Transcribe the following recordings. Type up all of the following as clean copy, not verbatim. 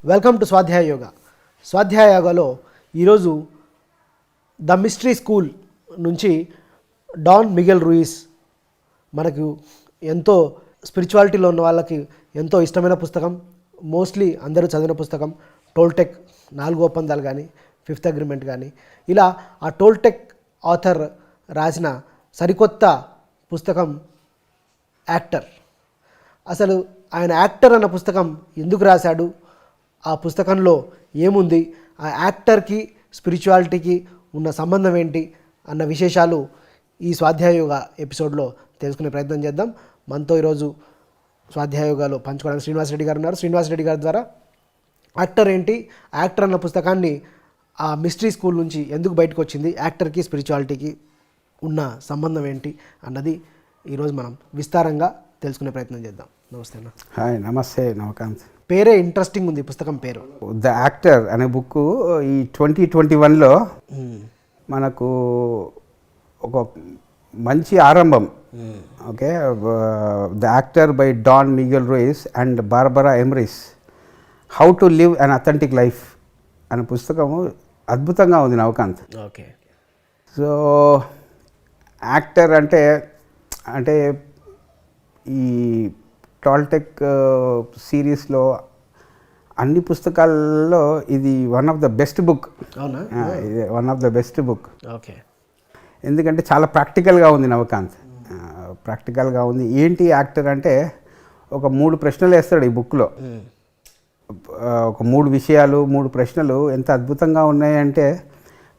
Welcome to స్వాధ్యాయ యోగా. స్వాధ్యాయ యోగాలో ఈరోజు ద మిస్టరీ స్కూల్ నుంచి డాన్ మిగెల్ రూయిస్ మనకు ఎంతో స్పిరిచువాలిటీలో ఉన్న వాళ్ళకి ఎంతో ఇష్టమైన పుస్తకం, మోస్ట్లీ అందరూ చదివిన పుస్తకం టోల్టెక్ 4 ఒప్పందాలు కానీ 5th అగ్రిమెంట్ కానీ ఇలా ఆ టోల్టెక్ ఆథర్ రాసిన సరికొత్త పుస్తకం యాక్టర్. అసలు ఆయన యాక్టర్ అన్న పుస్తకం ఎందుకు రాశాడు, ఆ పుస్తకంలో ఏముంది, ఆ యాక్టర్కి స్పిరిచువాలిటీకి ఉన్న సంబంధం ఏంటి అన్న విశేషాలు ఈ స్వాధ్యాయ యోగా ఎపిసోడ్లో తెలుసుకునే ప్రయత్నం చేద్దాం. మనతో ఈరోజు స్వాధ్యాయ యోగాలో పంచుకోవడానికి శ్రీనివాస్ రెడ్డి గారు ఉన్నారు. శ్రీనివాస్ రెడ్డి గారి ద్వారా యాక్టర్ ఏంటి, యాక్టర్ అన్న పుస్తకాన్ని ఆ మిస్టరీ స్కూల్ నుంచి ఎందుకు బయటకు వచ్చింది, యాక్టర్కి స్పిరిచువాలిటీకి ఉన్న సంబంధం ఏంటి అన్నది ఈరోజు మనం విస్తారంగా తెలుసుకునే ప్రయత్నం చేద్దాం. నమస్తే అన్న. హాయ్, నమస్తే నవకాంత్. పేరే ఇంట్రెస్టింగ్ ఉంది పుస్తకం పేరు. ద యాక్టర్ అనే బుక్ ఈ 2021లో మనకు ఒక మంచి ఆరంభం. Okay, the actor by Don Miguel Ruiz and Barbara Emrys, how to live an authentic life అనే పుస్తకము అద్భుతంగా ఉంది నవకాంత్. ఓకే, సో యాక్టర్ అంటే ఈ టాల్టెక్ సిరీస్లో అన్ని పుస్తకాలలో ఇది one of the best book. అవునా? ఇది one of the best book. Okay, ఎందుకంటే చాలా ప్రాక్టికల్గా ఉంది నవకాంత్. ప్రాక్టికల్గా ఉంది. ఏంటి యాక్టర్ అంటే ఒక 3 ప్రశ్నలు వేస్తాడు ఈ బుక్లో. ఒక 3 విషయాలు, 3 ప్రశ్నలు ఎంత అద్భుతంగా ఉన్నాయంటే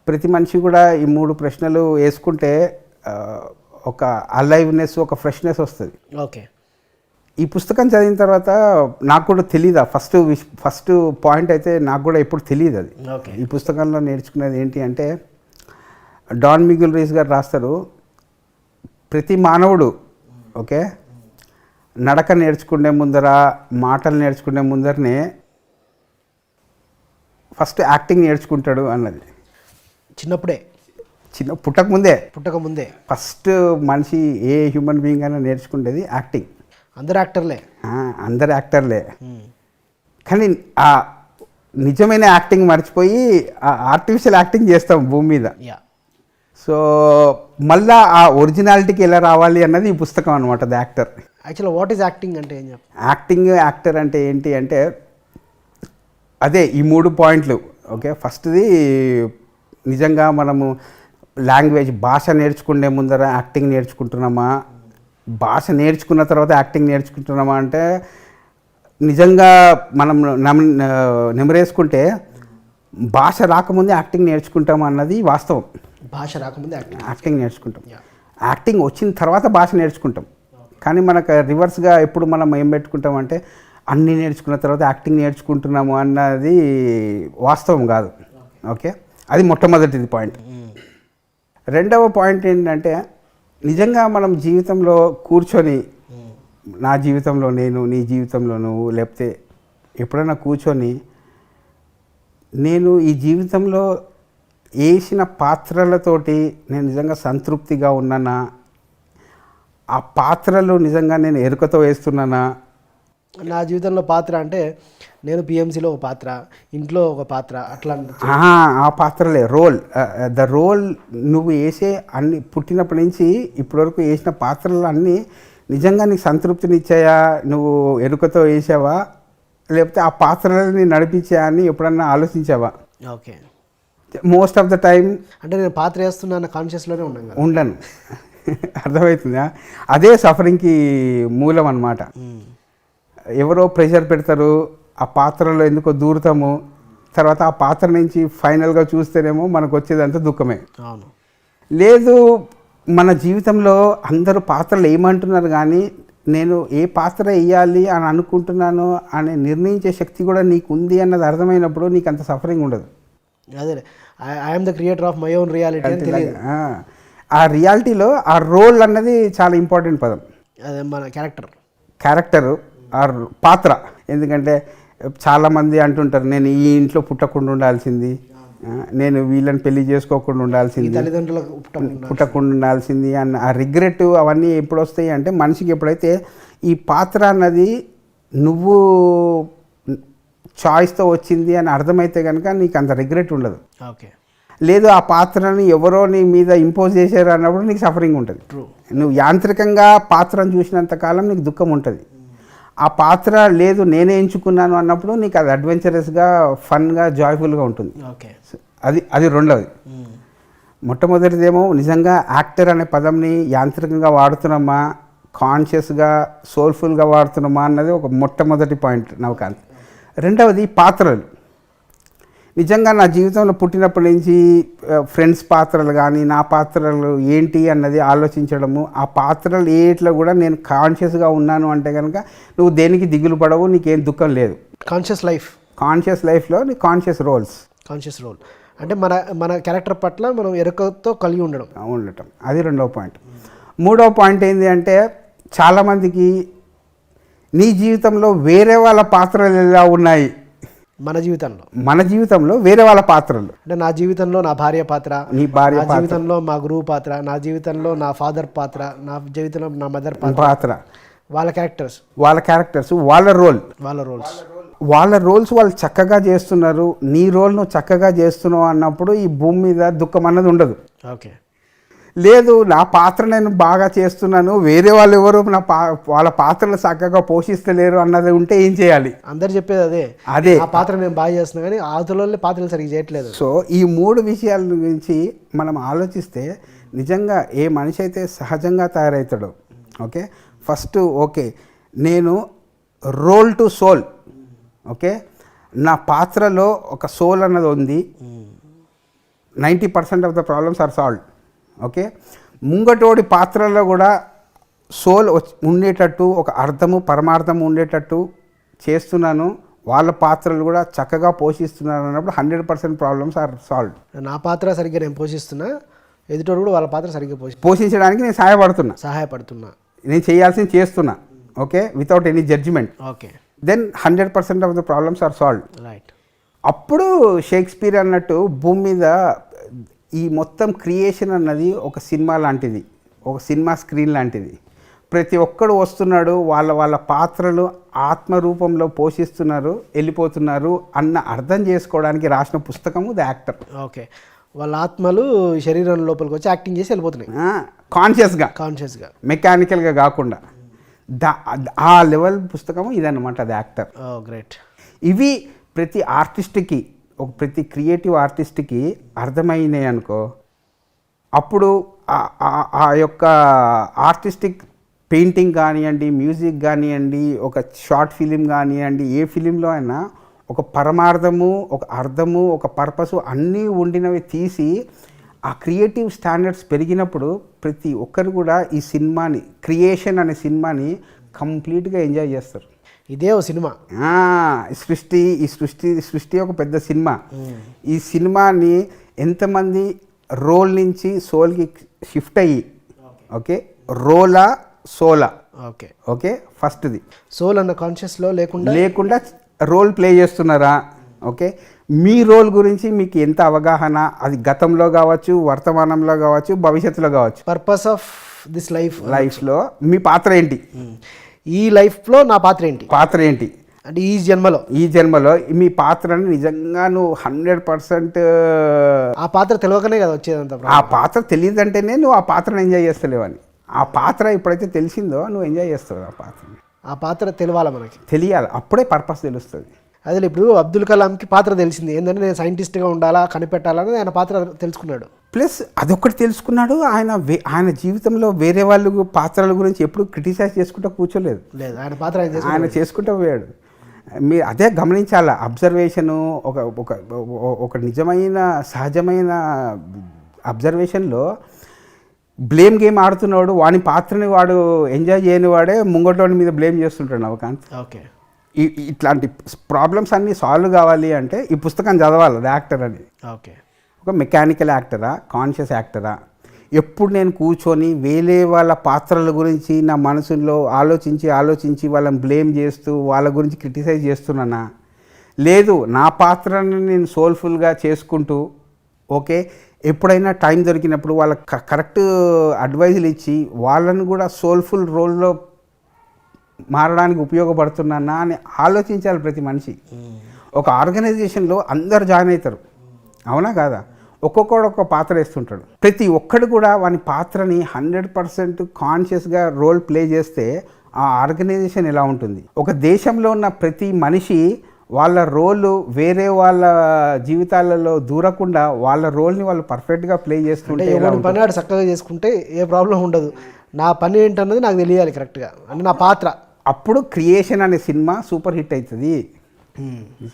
ప్రతి మనిషి కూడా ఈ 3 ప్రశ్నలు వేసుకుంటే ఒక అలైవ్నెస్, ఒక ఫ్రెష్నెస్ వస్తుంది. ఓకే, ఈ పుస్తకం చదివిన తర్వాత నాకు కూడా తెలియదు, ఫస్ట్ పాయింట్ అయితే నాకు కూడా ఎప్పుడు తెలియదు అది. ఈ పుస్తకంలో నేర్చుకునేది ఏంటి అంటే డాన్ మిగెల్ రూయిస్ గారు రాస్తారు, ప్రతి మానవుడు ఓకే నడక నేర్చుకునే ముందర, మాటలు నేర్చుకునే ముందరనే ఫస్ట్ యాక్టింగ్ నేర్చుకుంటాడు అన్నది. చిన్నప్పుడే, పుట్టకముందే ఫస్ట్ మనిషి ఏ హ్యూమన్ బీయింగ్ అయినా నేర్చుకునేది యాక్టింగ్. అందరు యాక్టర్లే. కానీ ఆ నిజమైన యాక్టింగ్ మర్చిపోయి ఆర్టిఫిషియల్ యాక్టింగ్ చేస్తాం భూమి మీద. సో మళ్ళా ఆ ఒరిజినాలిటీకి ఎలా రావాలి అన్నది ఈ పుస్తకం అనమాట, the actor. Actually what is acting అంటే ఏం చెప్తారు? యాక్టర్ అంటే ఏంటి అంటే అదే ఈ 3 పాయింట్లు. ఓకే, ఫస్ట్ది నిజంగా మనము లాంగ్వేజ్, భాష నేర్చుకునే ముందర యాక్టింగ్ నేర్చుకుంటున్నామా, భాష నేర్చుకున్న తర్వాత యాక్టింగ్ నేర్చుకుంటున్నామా అంటే నిజంగా మనం నెమరేసుకుంటే భాష రాకముందే యాక్టింగ్ నేర్చుకుంటాం అన్నది వాస్తవం. భాష రాకముందే యాక్టింగ్ నేర్చుకుంటాం, యాక్టింగ్ వచ్చిన తర్వాత భాష నేర్చుకుంటాం. కానీ మనకు రివర్స్గా ఎప్పుడు మనం ఏం పెట్టుకుంటామంటే అన్నీ నేర్చుకున్న తర్వాత యాక్టింగ్ నేర్చుకుంటున్నాము అన్నది వాస్తవం కాదు. ఓకే, అది మొట్టమొదటిది పాయింట్. రెండవ పాయింట్ ఏంటంటే నిజంగా మనం జీవితంలో కూర్చొని, నా జీవితంలో నేను, నీ జీవితంలో నువ్వు, లేకపోతే ఎప్పుడైనా కూర్చొని నేను ఈ జీవితంలో వేసిన పాత్రలతోటి నేను నిజంగా సంతృప్తిగా ఉన్నానా, ఆ పాత్రలు నిజంగా నేను ఎరుకతో వేస్తున్నానా. నా జీవితంలో పాత్ర అంటే నేను పిఎంసీలో ఒక పాత్ర, ఇంట్లో ఒక పాత్ర, అట్లా ఆ పాత్రలే ద రోల్ నువ్వు వేసే అన్ని పుట్టినప్పటి నుంచి ఇప్పటివరకు వేసిన పాత్రలు అన్నీ నిజంగా నీకు సంతృప్తినిచ్చాయా, నువ్వు ఎరుకతో వేసావా, లేకపోతే ఆ పాత్రలని నడిపించాయా అని ఎప్పుడన్నా ఆలోచించావా? Okay, most of the time అంటే నేను పాత్ర వేస్తున్నా కాన్షియస్లోనే ఉండను. అర్థమవుతుందా? అదే సఫరింగ్కి మూలం అన్నమాట. ఎవరో ప్రెషర్ పెడతారు, ఆ పాత్రలో ఎందుకో దూరుతాము, తర్వాత ఆ పాత్ర నుంచి ఫైనల్గా చూస్తేనేమో మనకు వచ్చేదంతా దుఃఖమే. అవును, లేదు మన జీవితంలో అందరూ పాత్రలు ఏమంటున్నారు కానీ నేను ఏ పాత్ర వేయాలి అని అనుకుంటున్నాను అనే నిర్ణయించే శక్తి కూడా నీకు ఉంది అన్నది అర్థమైనప్పుడు నీకు అంత సఫరింగ్ ఉండదు. అదే I'm the creator of my own reality అని తెలియదు. ఆ రియాలిటీలో ఆ రోల్ అన్నది చాలా ఇంపార్టెంట్ పదం. అదే మన క్యారెక్టరు ఆర్ పాత్ర. ఎందుకంటే చాలామంది అంటుంటారు నేను ఈ ఇంట్లో పుట్టకుండా ఉండాల్సింది, నేను వీళ్ళని పెళ్లి చేసుకోకుండా ఉండాల్సింది, పుట్టకుండా ఉండాల్సింది అన్న ఆ రిగ్రెట్ అవన్నీ ఎప్పుడు వస్తాయి అంటే మనిషికి ఎప్పుడైతే ఈ పాత్ర అన్నది నువ్వు చాయిస్తో వచ్చింది అని అర్థమైతే కనుక నీకు అంత రిగ్రెట్ ఉండదు. ఓకే. లేదు ఆ పాత్రని ఎవరో నీ మీద ఇంపోజ్ చేశారు అన్నప్పుడు నీకు సఫరింగ్ ఉంటుంది. ట్రూ. నువ్వు యాంత్రికంగా పాత్రను చూసినంత కాలం నీకు దుఃఖం ఉంటుంది. ఆ పాత్ర లేదు నేనే ఎంచుకున్నాను అన్నప్పుడు నీకు అది అడ్వెంచరస్గా, ఫన్గా, జాయ్ఫుల్గా ఉంటుంది. ఓకే. అది రెండవది. మొట్టమొదటిదేమో నిజంగా యాక్టర్ అనే పదంని యాంత్రికంగా వాడుతున్నామా, కాన్షియస్గా, సోల్ఫుల్గా వాడుతున్నామా అన్నది ఒక మొట్టమొదటి పాయింట్ నవకాంత్. రెండవది పాత్రలు. నిజంగా నా జీవితంలో పుట్టినప్పటి నుంచి ఫ్రెండ్స్ పాత్రలు కానీ నా పాత్రలు ఏంటి అన్నది ఆలోచించడము, ఆ పాత్రలు ఏట్లో కూడా నేను కాన్షియస్గా ఉన్నాను అంటే కనుక నువ్వు దేనికి దిగులు పడవు, నీకేం దుఃఖం లేదు. కాన్షియస్ లైఫ్లో నీ కాన్షియస్ రోల్ అంటే మన క్యారెక్టర్ పట్ల మనం ఎరుకతో కలిగి ఉండటం. అది రెండవ పాయింట్. మూడవ పాయింట్ ఏంటి అంటే చాలామందికి నీ జీవితంలో వేరే వాళ్ళ పాత్రలు ఎలా ఉన్నాయి, మన జీవితంలో వేరే వాళ్ళ పాత్రలు. అంటే నా జీవితంలో నా భార్య పాత్ర, నీ భార్య జీవితంలో మా గురువు పాత్ర, నా జీవితంలో నా ఫాదర్ పాత్ర, నా జీవితంలో నా మదర్ పాత్ర, వాళ్ళ క్యారెక్టర్స్, వాళ్ళ రోల్స్ వాళ్ళు చక్కగా చేస్తున్నారు. నీ రోల్ నువ్వు చక్కగా చేస్తున్నావు అన్నప్పుడు ఈ భూమి మీద దుఃఖం అన్నది ఉండదు. ఓకే. లేదు నా పాత్ర నేను బాగా చేస్తున్నాను, వేరే వాళ్ళు ఎవరు వాళ్ళ పాత్రలు చక్కగా పోషిస్తలేరు అన్నది ఉంటే ఏం చేయాలి? అందరు చెప్పేది అదే ఆ పాత్ర నేను బాగా చేస్తున్నా కానీ ఆతులలో పాత్రలు సరిగ్గా చేయట్లేదు. సో ఈ మూడు విషయాల గురించి మనం ఆలోచిస్తే నిజంగా ఏ మనిషి అయితే సహజంగా తయారవుతాడో, ఓకే, ఫస్ట్ ఓకే నేను రోల్ టు సోల్, ఓకే, నా పాత్రలో ఒక సోల్ అన్నది ఉంది, 90% of the problems are solved. Okay, ముంగటోడి పాత్రలో కూడా సోల్ ఉండేటట్టు, ఒక అర్థము పరమార్థము ఉండేటట్టు చేస్తున్నాను, వాళ్ళ పాత్రలు కూడా చక్కగా పోషిస్తున్నారు అన్నప్పుడు 100% ప్రాబ్లమ్స్ ఆర్ సాల్వ్డ్. నా పాత్ర సరిగ్గా నేను పోషిస్తున్నా, ఎదుటోడు కూడా వాళ్ళ పాత్ర సరిగ్గా పోషించడానికి నేను సహాయపడుతున్నా, నేను చేయాల్సింది చేస్తున్నా, okay, without any judgement. Okay, then 100% of the problems are solved. Right. అప్పుడు షేక్స్పియర్ అన్నట్టు భూమి మీద ఈ మొత్తం క్రియేషన్ అన్నది ఒక సినిమా లాంటిది, ఒక సినిమా స్క్రీన్ లాంటిది. ప్రతి ఒక్కడు వస్తున్నాడు, వాళ్ళ పాత్రలు ఆత్మరూపంలో పోషిస్తున్నారు, వెళ్ళిపోతున్నారు అన్న అర్థం చేసుకోవడానికి రాసిన పుస్తకము ద యాక్టర్. ఓకే, వాళ్ళ ఆత్మలు శరీరం లోపలికి వచ్చి యాక్టింగ్ చేసి వెళ్ళిపోతున్నాయి కాన్షియస్గా మెకానికల్గా కాకుండా. ఆ లెవెల్ పుస్తకము ఇదన్నమాట ద యాక్టర్. గ్రేట్. ఇవి ప్రతి ఆర్టిస్ట్కి, ప్రతి క్రియేటివ్ ఆర్టిస్ట్కి అర్థమైనాయి అనుకో, అప్పుడు ఆ యొక్క ఆర్టిస్టిక్ పెయింటింగ్ కానివ్వండి, మ్యూజిక్ కానివ్వండి, ఒక షార్ట్ ఫిలిం కానివ్వండి, ఏ ఫిలింలో అయినా ఒక పరమార్థము, ఒక అర్థము, ఒక పర్పసు అన్నీ ఉండినవి తీసి ఆ క్రియేటివ్ స్టాండర్డ్స్ పెరిగినప్పుడు ప్రతి ఒక్కరు కూడా ఈ సినిమాని, క్రియేషన్ అనే సినిమాని కంప్లీట్గా ఎంజాయ్ చేస్తారు. ఇదే ఓ సినిమా. సృష్టి ఒక పెద్ద సినిమా. ఈ సినిమాని ఎంతమంది రోల్ నుంచి సోల్కి షిఫ్ట్ అయ్యి, ఓకే, రోలా సోలా, ఓకే, ఫస్ట్ది సోల్ అన్న కాన్షియస్లో లేకుండా రోల్ ప్లే చేస్తున్నారా? ఓకే, మీ రోల్ గురించి మీకు ఎంత అవగాహన, అది గతంలో కావచ్చు, వర్తమానంలో కావచ్చు, భవిష్యత్తులో కావచ్చు. పర్పస్ ఆఫ్ దిస్ లైఫ్లో మీ పాత్ర ఏంటి, ఈ లైఫ్లో నా పాత్ర ఏంటి అంటే ఈ జన్మలో మీ పాత్రని నిజంగా నువ్వు 100% ఆ పాత్ర తెలియకనే కదా వచ్చేదంత. ఆ పాత్ర తెలియదంటేనే నువ్వు ఆ పాత్రను ఎంజాయ్ చేస్తలేవని. ఆ పాత్ర ఎప్పుడైతే తెలిసిందో నువ్వు ఎంజాయ్ చేస్తావు. ఆ పాత్ర తెలియాలి, అప్పుడే పర్పస్ తెలుస్తుంది. అదే ఇప్పుడు అబ్దుల్ కలాంకి పాత్ర తెలిసింది ఏంటంటే నేను సైంటిస్ట్గా ఉండాలా, కనిపెట్టాలని ఆయన పాత్ర తెలుసుకున్నాడు. ప్లస్ అదొక్కటి తెలుసుకున్నాడు. ఆయన జీవితంలో వేరే వాళ్ళు పాత్రల గురించి ఎప్పుడు క్రిటిసైజ్ చేసుకుంటూ కూర్చోలేదు. ఆయన పాత్ర ఆయన చేసుకుంటూ పోయాడు. మీరు అదే గమనించాల. అబ్జర్వేషను ఒక నిజమైన సహజమైన అబ్జర్వేషన్లో బ్లేమ్ గేమ్ ఆడుతున్నాడు, వాని పాత్రని వాడు ఎంజాయ్ చేయని వాడే ముంగటోడి మీద బ్లేమ్ చేస్తుంటాడు నవకాంత్. ఓకే, ఇట్లాంటి ప్రాబ్లమ్స్ అన్నీ సాల్వ్ కావాలి అంటే ఈ పుస్తకం చదవాలి. అది యాక్టర్ అని. ఓకే, ఒక మెకానికల్ యాక్టరా, కాన్షియస్ యాక్టరా? ఎప్పుడు నేను కూర్చొని వేరే వాళ్ళ పాత్రల గురించి నా మనసులో ఆలోచించి వాళ్ళని బ్లేమ్ చేస్తూ వాళ్ళ గురించి క్రిటిసైజ్ చేస్తున్నానా? లేదు, నా పాత్రని నేను సోల్ఫుల్గా చేసుకుంటూ, ఓకే, ఎప్పుడైనా టైం దొరికినప్పుడు వాళ్ళకి కరెక్ట్ అడ్వైజులు ఇచ్చి వాళ్ళని కూడా సోల్ఫుల్ రోల్లో మారడానికి ఉపయోగపడుతున్నానా అని ఆలోచించాలి ప్రతి మనిషి. ఒక ఆర్గనైజేషన్లో అందరు జాయిన్ అవుతారు, అవునా కాదా? ఒక్కొక్కడు ఒక పాత్ర వేస్తుంటాడు. ప్రతి ఒక్కడు కూడా వాని పాత్రని 100% కాన్షియస్గా రోల్ ప్లే చేస్తే ఆ ఆర్గనైజేషన్ ఎలా ఉంటుంది? ఒక దేశంలో ఉన్న ప్రతి మనిషి వాళ్ళ రోల్ వేరే వాళ్ళ జీవితాలలో దూరకుండా వాళ్ళ రోల్ని వాళ్ళు పర్ఫెక్ట్గా ప్లే చేస్తుంటే పని ఆడు చక్కగా చేసుకుంటే ఏ ప్రాబ్లం ఉండదు. నా పని ఏంటన్నది నాకు తెలియాలి కరెక్ట్గా, అంటే నా పాత్ర. అప్పుడు క్రియేషన్ అనే సినిమా సూపర్ హిట్ అవుతుంది.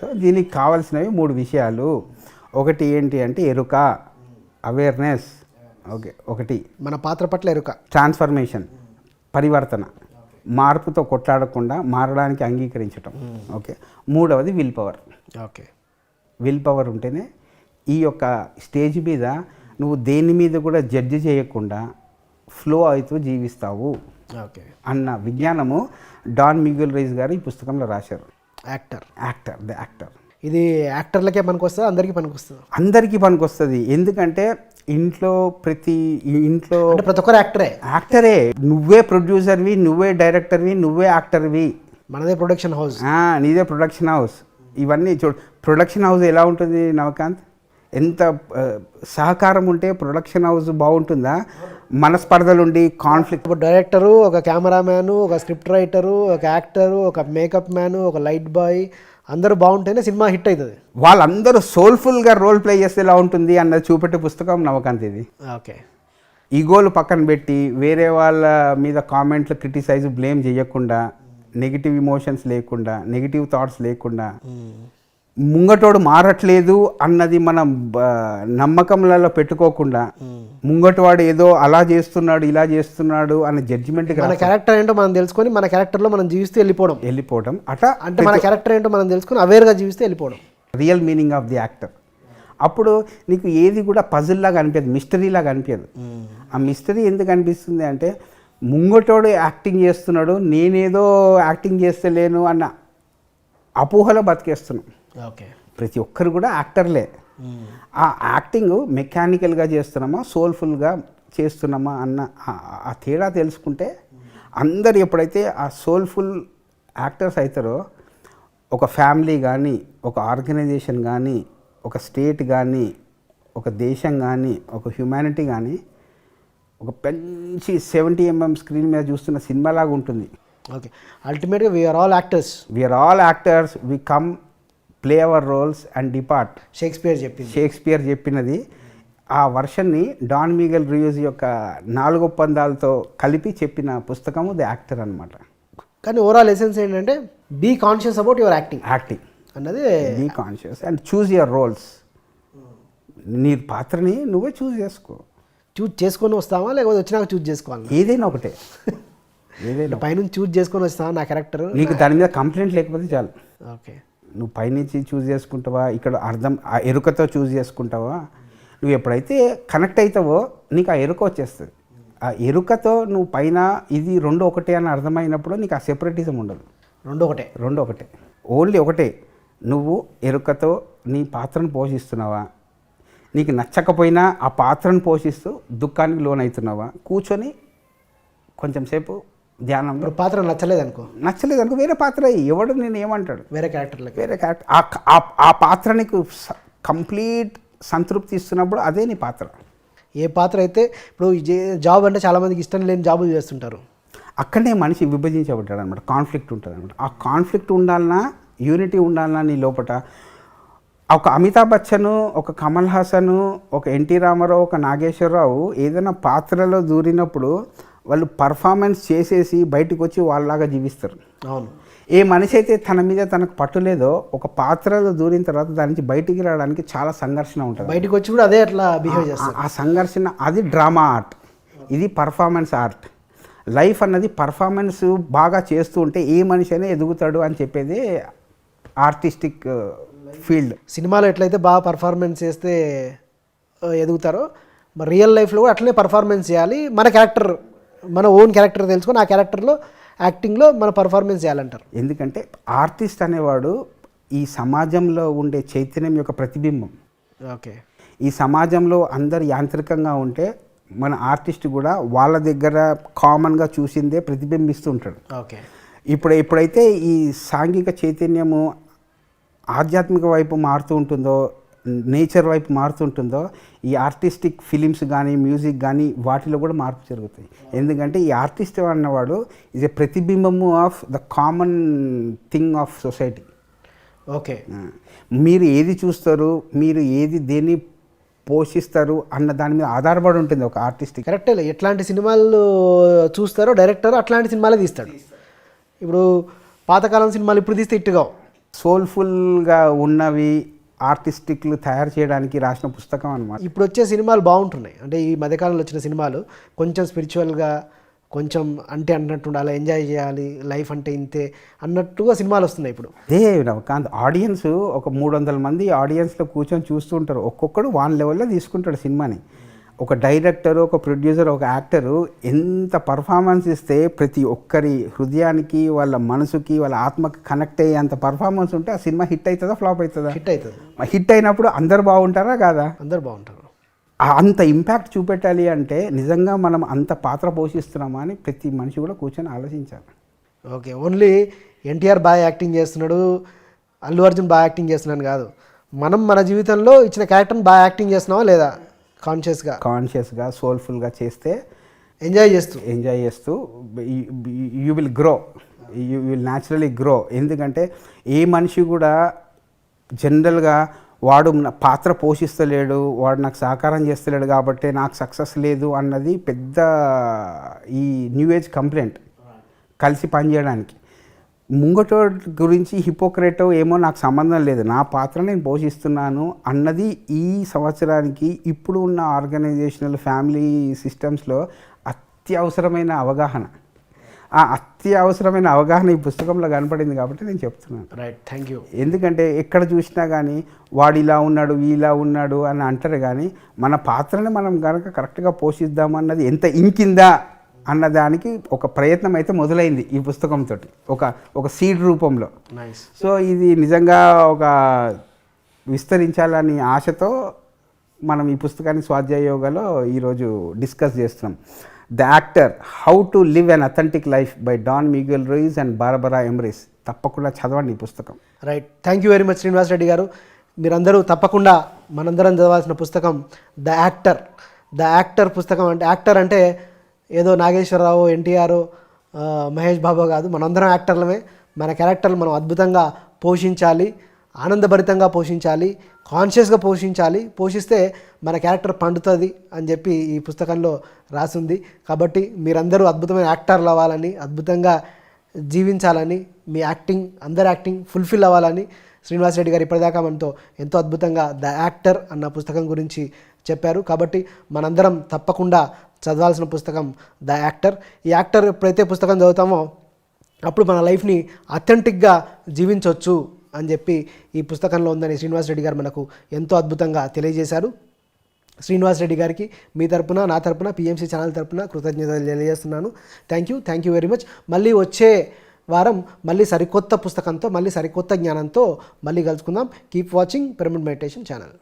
సో దీనికి కావాల్సినవి 3 విషయాలు. ఒకటి ఏంటి అంటే ఎరుక, అవేర్నెస్. ఓకే, ఒకటి మన పాత్ర పట్ల ఎరుక, ట్రాన్స్ఫర్మేషన్, పరివర్తన, మార్పుతో కొట్లాడకుండా మారడానికి అంగీకరించటం. ఓకే, మూడవది will power. Okay, will power ఉంటేనే ఈ యొక్క స్టేజ్ మీద నువ్వు దేని మీద కూడా జడ్జి చేయకుండా ఫ్లో అవుతూ జీవిస్తావు ఓకే అన్న విజ్ఞానము డాన్ మిగెల్ రూయిస్ గారు ఈ పుస్తకంలో రాశారు. The actor. ఇది యాక్టర్లకే పనికొస్తుంది, అందరికీ పనికొస్తుంది? అందరికీ పనికొస్తుంది. ఎందుకంటే ప్రతి ఇంట్లో ప్రతి ఒక్కరు యాక్టరే. నువ్వే ప్రొడ్యూసర్వి, నువ్వే డైరెక్టర్వి, నువ్వే యాక్టర్వి. మనదే ప్రొడక్షన్ హౌస్. నీదే ప్రొడక్షన్ హౌస్. ఇవన్నీ చూడు, ప్రొడక్షన్ హౌస్ ఎలా ఉంటుంది నవకాంత్? ఎంత సహకారం ఉంటే ప్రొడక్షన్ హౌస్ బాగుంటుందా? మనస్పర్ధలుండి కాన్ఫ్లిక్ట్. ఒక డైరెక్టరు, ఒక కెమెరామ్యాను, ఒక స్క్రిప్ట్ రైటరు, ఒక యాక్టరు, ఒక మేకప్ మ్యాను, ఒక లైట్ బాయ్, అందరూ బాగుంటేనే సినిమా హిట్ అవుతుంది. వాళ్ళందరూ సోల్ఫుల్గా రోల్ ప్లే చేస్తే ఎలా ఉంటుంది అన్నది చూపెట్టే పుస్తకం నవకాంత్ ఇది. ఓకే, ఈగోలు పక్కన పెట్టి వేరే వాళ్ళ మీద కామెంట్లు, క్రిటిసైజ్, బ్లేమ్ చేయకుండా, నెగిటివ్ ఇమోషన్స్ లేకుండా, నెగిటివ్ థాట్స్ లేకుండా, ముంగటోడు మారట్లేదు అన్నది మనం నమ్మకంలలో పెట్టుకోకుండా, ముంగటవాడు ఏదో అలా చేస్తున్నాడు ఇలా చేస్తున్నాడు అనే జడ్జిమెంట్. మన క్యారెక్టర్ ఏంటో మనం తెలుసుకొని మన క్యారెక్టర్లో మనం జీవిస్తూ వెళ్ళిపోవడం అట్లా, అంటే మన క్యారెక్టర్ ఏంటో మనం తెలుసుకొని అవేర్గా జీవిస్తూ వెళ్ళిపోవడం. Real meaning of the actor. అప్పుడు నీకు ఏది కూడా పజిల్ లాగా అనిపించదు, మిస్టరీ లాగా అనిపించదు. ఆ మిస్టరీ ఎందుకు అనిపిస్తుంది అంటే ముంగటోడు యాక్టింగ్ చేస్తున్నాడు, నేనేదో యాక్టింగ్ చేస్తలేను అన్న అపోహలో బతికేస్తున్నాం. ఓకే, ప్రతి ఒక్కరు కూడా యాక్టర్లే. ఆ యాక్టింగ్ మెకానికల్గా చేస్తున్నామా, సోల్ఫుల్గా చేస్తున్నామా అన్న ఆ తేడా తెలుసుకుంటే అందరు ఎప్పుడైతే ఆ సోల్ఫుల్ యాక్టర్స్ అవుతారో ఒక ఫ్యామిలీ కానీ, ఒక ఆర్గనైజేషన్ కానీ, ఒక స్టేట్ కానీ, ఒక దేశం కానీ, ఒక హ్యుమానిటీ కానీ ఒక మంచి 70 mm స్క్రీన్ మీద చూస్తున్న సినిమాలాగా ఉంటుంది. ఓకే, అల్టిమేట్గా we are all actors. We come play our roles and depart. Shakespeare చెప్పినది. ఆ వర్షన్ని డాన్ మిగెల్ రూయిస్ యొక్క 4 ఒప్పందాలతో కలిపి చెప్పిన పుస్తకము ది యాక్టర్ అనమాట. కానీ ఓవరాల్ ఎసెన్స్ ఏంటంటే be conscious about your acting అన్నది. Be conscious and choose your roles. నీ పాత్రని నువ్వే చూజ్ చేసుకొని వస్తావా, లేకపోతే వచ్చినాక చూజ్ చేసుకోవాలి? ఏదైనా పైనుంచి చూజ్ చేసుకొని వస్తావా నా క్యారెక్టర్? నీకు దాని మీద కంప్లైంట్ లేకపోతే చాలు. ఓకే, నువ్వు పైనుంచి చూజ్ చేసుకుంటావా, ఇక్కడ ఆ ఎరుకతో చూజ్ చేసుకుంటావా? నువ్వు ఎప్పుడైతే కనెక్ట్ అవుతావో నీకు ఆ ఎరుక వచ్చేస్తుంది. ఆ ఎరుకతో నువ్వు పైన ఇది 2 ఒకటే అని అర్థమైనప్పుడు నీకు ఆ సెపరేటిజం ఉండదు. 2 ఒకటే, ఓన్లీ ఒకటే. నువ్వు ఎరుకతో నీ పాత్రను పోషిస్తున్నావా, నీకు నచ్చకపోయినా ఆ పాత్రను పోషిస్తూ దుఃఖానికి లోనవుతున్నావా, కూర్చొని కొంచెం సేపు ధ్యానం. పాత్ర నచ్చలేదనుకో వేరే పాత్ర ఎవడు నేను ఏమంటాడు, వేరే క్యారెక్టర్. ఆ పాత్ర నీకు కంప్లీట్ సంతృప్తి ఇస్తున్నప్పుడు అదే నీ పాత్ర. ఏ పాత్ర అయితే ఇప్పుడు జాబ్ అంటే చాలామందికి ఇష్టం లేని జాబులు చేస్తుంటారు. అక్కడనే మనిషి విభజించబడ్డాడు అనమాట. కాన్ఫ్లిక్ట్ ఉంటుంది అనమాట. ఆ కాన్ఫ్లిక్ట్ ఉండాలన్నా, యూనిటీ ఉండాలన్నా నీ లోపల. ఒక అమితాబ్ బచ్చన్, ఒక కమల్ హాసన్, ఒక ఎన్టీ రామారావు, ఒక నాగేశ్వరరావు ఏదైనా పాత్రలో దూరినప్పుడు వాళ్ళు పర్ఫార్మెన్స్ చేసేసి బయటకు వచ్చి వాళ్ళలాగా జీవిస్తారు. అవును. ఏ మనిషి అయితే తన మీద తనకు పట్టులేదో ఒక పాత్రలో దూరిన తర్వాత దాని నుంచి బయటికి రావడానికి చాలా సంఘర్షణ ఉంటుంది. బయటకు వచ్చి కూడా అదే అట్లా బిహేవ్ చేస్తారు. ఆ సంఘర్షణ అది డ్రామా ఆర్ట్, ఇది పర్ఫార్మెన్స్ ఆర్ట్. లైఫ్ అన్నది పర్ఫార్మెన్స్ బాగా చేస్తూ ఉంటే ఏ మనిషి అయినా ఎదుగుతాడు అని చెప్పేది ఆర్టిస్టిక్ ఫీల్డ్. సినిమాలో ఎట్లయితే బాగా పర్ఫార్మెన్స్ చేస్తే ఎదుగుతారో మరి రియల్ లైఫ్లో కూడా అట్లనే పర్ఫార్మెన్స్ చేయాలి. మన ఓన్ క్యారెక్టర్ తెలుసుకొని ఆ క్యారెక్టర్లో యాక్టింగ్లో మన పర్ఫార్మెన్స్ చేయాలంటారు. ఎందుకంటే ఆర్టిస్ట్ అనేవాడు ఈ సమాజంలో ఉండే చైతన్యం యొక్క ప్రతిబింబం. ఓకే, ఈ సమాజంలో అందరు యాంత్రికంగా ఉంటే మన ఆర్టిస్ట్ కూడా వాళ్ళ దగ్గర కామన్గా చూసిందే ప్రతిబింబిస్తూ ఉంటాడు. ఓకే, ఎప్పుడైతే ఈ సాంఘిక చైతన్యము ఆధ్యాత్మిక వైపు మారుతూ ఉంటుందో, నేచర్ వైపు మారుతుంటుందో, ఈ ఆర్టిస్టిక్ ఫిలిమ్స్ కానీ మ్యూజిక్ కానీ వాటిలో కూడా మార్పు జరుగుతాయి. ఎందుకంటే ఈ ఆర్టిస్ట్ అన్నవాడు ఈజ్ ఎ ప్రతిబింబము of the common thing of society. Okay, మీరు ఏది చూస్తారు, మీరు ఏది దేన్ని పోషిస్తారు అన్న దాని మీద ఆధారపడి ఉంటుంది ఒక ఆర్టిస్ట్. కరెక్టే, ఎట్లాంటి సినిమాలు చూస్తారో డైరెక్టర్ అట్లాంటి సినిమాలే తీస్తాడు. ఇప్పుడు పాతకాలం సినిమాలు ఇప్పుడు తీస్తే ఇట్టుగా సోల్ఫుల్గా ఉన్నవి ఆర్టిస్టిక్లు తయారు చేయడానికి రాసిన పుస్తకం అన్నమాట. ఇప్పుడు వచ్చే సినిమాలు బాగుంటున్నాయి. అంటే ఈ మధ్యకాలంలో వచ్చిన సినిమాలు కొంచెం స్పిరిచువల్గా, కొంచెం అంటే అన్నట్టు ఉండాలి, ఎంజాయ్ చేయాలి, లైఫ్ అంటే ఇంతే అన్నట్టుగా సినిమాలు వస్తున్నాయి ఇప్పుడు. అదే కాదు, ఆడియన్స్ ఒక 300 మంది ఆడియన్స్లో కూర్చొని చూస్తూ ఉంటారు. ఒక్కొక్కడు వన్ లెవెల్లో తీసుకుంటాడు సినిమాని. ఒక డైరెక్టర్, ఒక ప్రొడ్యూసర్, ఒక యాక్టరు ఎంత పర్ఫార్మెన్స్ ఇస్తే ప్రతి ఒక్కరి హృదయానికి, వాళ్ళ మనసుకి, వాళ్ళ ఆత్మకి కనెక్ట్ అయ్యే అంత పర్ఫార్మెన్స్ ఉంటే ఆ సినిమా హిట్ అవుతుందా ఫ్లాప్ అవుతుందా? హిట్ అవుతుంది. హిట్ అయినప్పుడు అందరు బాగుంటారా కాదా? అందరు బాగుంటారు. అంత ఇంపాక్ట్ చూపెట్టాలి అంటే నిజంగా మనం అంత పాత్ర పోషిస్తున్నామా అని ప్రతి మనిషి కూడా కూర్చొని ఆలోచించాలి. ఓకే, ఓన్లీ ఎన్టీఆర్ బాగా యాక్టింగ్ చేస్తున్నాడు, అల్లు అర్జున్ బాగా యాక్టింగ్ చేస్తున్నాను కాదు, మనం మన జీవితంలో ఇచ్చిన క్యారెక్టర్ని బాగా యాక్టింగ్ చేస్తున్నావా లేదా, కాన్షియస్గా సోల్ఫుల్గా చేస్తే ఎంజాయ్ చేస్తూ you will grow, you will naturally grow. ఎందుకంటే ఏ మనిషి కూడా జనరల్గా వాడు పాత్ర పోషిస్తలేడు, వాడు నాకు సహకారం చేస్తలేడు కాబట్టి నాకు సక్సెస్ లేదు అన్నది పెద్ద ఈ న్యూ ఏజ్ కంప్లైంట్. కలిసి పనిచేయడానికి ముంగటో గురించి హిపోక్రేటో ఏమో నాకు సంబంధం లేదు, నా పాత్ర నేను పోషిస్తున్నాను అన్నది ఈ సంవత్సరానికి ఇప్పుడు ఉన్న ఆర్గనైజేషనల్ ఫ్యామిలీ సిస్టమ్స్లో అత్యవసరమైన అవగాహన. ఆ అత్యవసరమైన అవగాహన ఈ పుస్తకంలో కనపడింది కాబట్టి నేను చెప్తున్నాను. Right, thank you. ఎందుకంటే ఎక్కడ చూసినా కానీ వాడు ఇలా ఉన్నాడు, ఇలా ఉన్నాడు అని అంటారు, కానీ మన పాత్రని మనం కనుక కరెక్ట్గా పోషిద్దామన్నది ఎంత ఇంకిందా అన్నదానికి ఒక ప్రయత్నం అయితే మొదలైంది ఈ పుస్తకంతో, ఒక సీడ్ రూపంలో. సో ఇది నిజంగా ఒక విస్తరించాలని ఆశతో మనం ఈ పుస్తకాన్ని స్వాధ్యాయ యోగాలో ఈరోజు డిస్కస్ చేస్తున్నాం. The actor, how to live an authentic life by Don Miguel Ruiz and Barbara Emrys. తప్పకుండా చదవండి ఈ పుస్తకం. Right, thank you very much Srinivas Reddy గారు. మీరందరూ తప్పకుండా మనందరం చదవాల్సిన పుస్తకం ద యాక్టర్ పుస్తకం. అంటే యాక్టర్ అంటే ఏదో నాగేశ్వరరావు, ఎన్టీఆర్, మహేష్ బాబు కాదు, మనందరం యాక్టర్లమే. మన క్యారెక్టర్లు మనం అద్భుతంగా పోషించాలి, ఆనందభరితంగా పోషించాలి, కాన్షియస్గా పోషిస్తే మన క్యారెక్టర్ పండుతుంది అని చెప్పి ఈ పుస్తకంలో రాసింది. కాబట్టి మీరందరూ అద్భుతమైన యాక్టర్లు అవ్వాలని, అద్భుతంగా జీవించాలని, మీ యాక్టింగ్, అందరి యాక్టింగ్ ఫుల్ఫిల్ అవ్వాలని శ్రీనివాస్ రెడ్డి గారు ఇప్పటిదాకా మనతో ఎంతో అద్భుతంగా ద యాక్టర్ అన్న పుస్తకం గురించి చెప్పారు. కాబట్టి మనందరం తప్పకుండా చదవాల్సిన పుస్తకం ద యాక్టర్. ఈ యాక్టర్ ఎప్పుడైతే పుస్తకం చదువుతామో అప్పుడు మన లైఫ్ని అథెంటిక్గా జీవించవచ్చు అని చెప్పి ఈ పుస్తకంలో ఉందని శ్రీనివాస్ రెడ్డి గారు మనకు ఎంతో అద్భుతంగా తెలియజేశారు. శ్రీనివాస్ రెడ్డి గారికి మీ తరపున, నా తరపున, PMC ఛానల్ తరపున కృతజ్ఞతలు తెలియజేస్తున్నాను. Thank you very much. మళ్ళీ వచ్చే వారం మళ్ళీ సరికొత్త పుస్తకంతో, మళ్ళీ సరికొత్త జ్ఞానంతో మళ్ళీ కలుసుకుందాం. Keep watching pyramid meditation channel.